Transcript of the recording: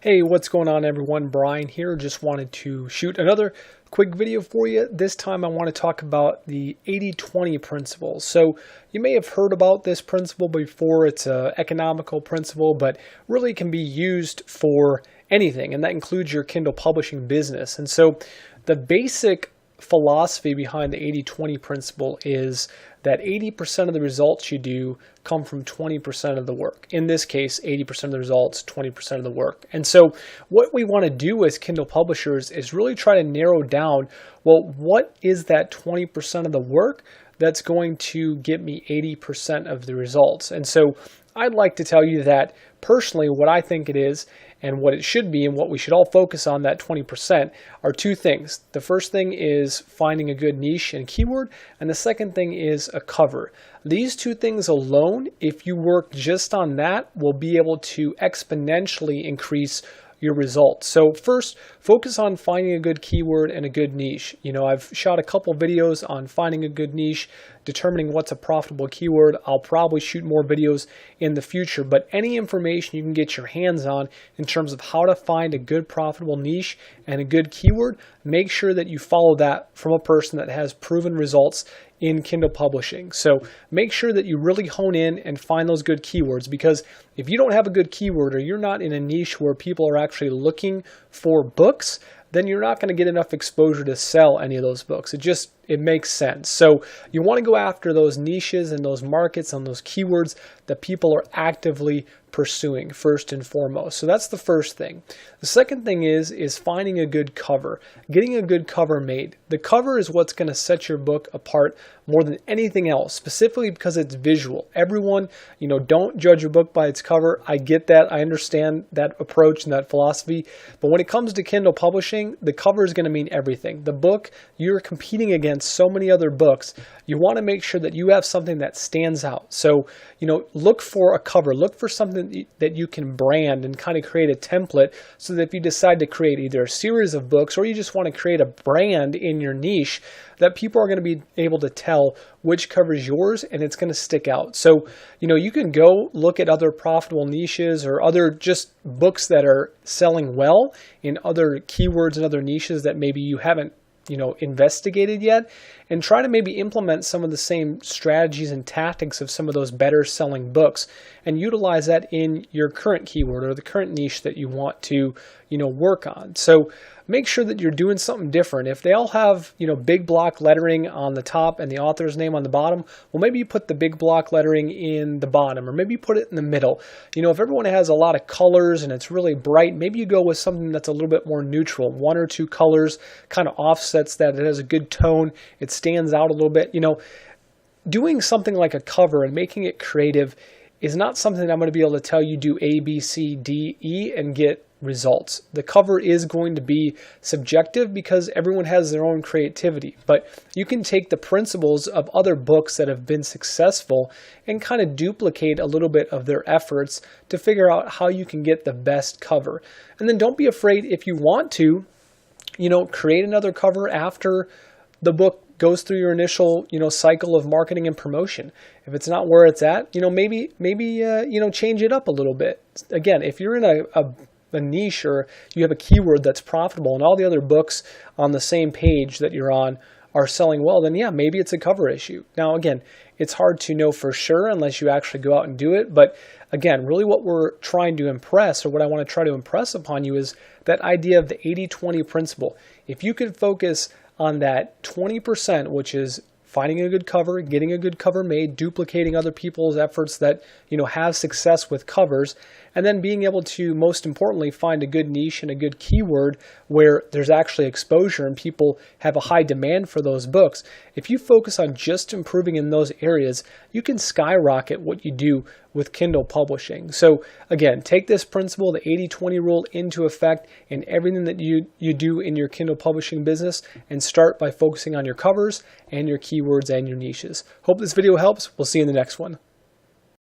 Hey, what's going on everyone? Brian here. Just wanted to shoot another quick video for you. This time I want to talk about the 80-20 principle. So you may have heard about this principle before. It's an economical principle, but really can be used for anything, and that includes your Kindle publishing business. And so the basic philosophy behind the 80-20 principle is that 80% of the results you do come from 20% of the work. In this case, 80% of the results, 20% of the work. And so what we want to do as Kindle publishers is really try to narrow down, well, what is that 20% of the work that's going to get me 80% of the results? And so I'd like to tell you that personally what I think it is and what it should be and what we should all focus on, that 20%, are two things. The first thing is finding a good niche and keyword, and the second thing is a cover. These two things alone, if you work just on that, will be able to exponentially increase your results. So first, focus on finding a good keyword and a good niche. You know, I've shot a couple videos on finding a good niche, determining what's a profitable keyword. I'll probably shoot more videos in the future, but any information you can get your hands on in terms of how to find a good profitable niche and a good keyword, make sure that you follow that from a person that has proven results in Kindle publishing. So make sure that you really hone in and find those good keywords, because if you don't have a good keyword or you're not in a niche where people are actually looking for books, then you're not going to get enough exposure to sell any of those books. It makes sense. So you want to go after those niches and those markets and those keywords that people are actively pursuing first and foremost. So that's the first thing. The second thing is finding a good cover, getting a good cover made. The cover is what's going to set your book apart more than anything else, specifically because it's visual. Everyone, don't judge a book by its cover. I get that. I understand that approach and that philosophy. But when it comes to Kindle publishing, the cover is going to mean everything. The book, you're competing against so many other books. You want to make sure that you have something that stands out. So, look for a cover. Look for something that you can brand and kind of create a template, so that if you decide to create either a series of books or you just want to create a brand in your niche, that people are going to be able to tell which cover is yours and it's going to stick out. So, you can go look at other profitable niches or other just books that are selling well in other keywords and other niches that maybe you haven't investigated yet, and try to maybe implement some of the same strategies and tactics of some of those better selling books and utilize that in your current keyword or the current niche that you want to, work on. So make sure that you're doing something different. If they all have, big block lettering on the top and the author's name on the bottom, well, maybe you put the big block lettering in the bottom, or maybe you put it in the middle. If everyone has a lot of colors and it's really bright, maybe you go with something that's a little bit more neutral. One or two colors kind of offsets that. It has a good tone. It stands out a little bit. Doing something like a cover and making it creative is not something that I'm going to be able to tell you do A, B, C, D, E and get results. The cover is going to be subjective because everyone has their own creativity, but you can take the principles of other books that have been successful and kind of duplicate a little bit of their efforts to figure out how you can get the best cover. And then don't be afraid, if you want to, create another cover after the book goes through your initial, cycle of marketing and promotion. If it's not where it's at, maybe change it up a little bit. Again, if you're in a niche or you have a keyword that's profitable and all the other books on the same page that you're on are selling well, then yeah, maybe it's a cover issue. Now, again, it's hard to know for sure unless you actually go out and do it. But again, really what we're trying to impress, or what I want to try to impress upon you, is that idea of the 80-20 principle. If you can focus on that 20%, which is finding a good cover, getting a good cover made, duplicating other people's efforts that, have success with covers, and then being able to, most importantly, find a good niche and a good keyword where there's actually exposure and people have a high demand for those books. If you focus on just improving in those areas, you can skyrocket what you do with Kindle publishing. So again, take this principle, the 80-20 rule, into effect in everything that you do in your Kindle publishing business, and start by focusing on your covers and your keywords and your niches. Hope this video helps. We'll see you in the next one.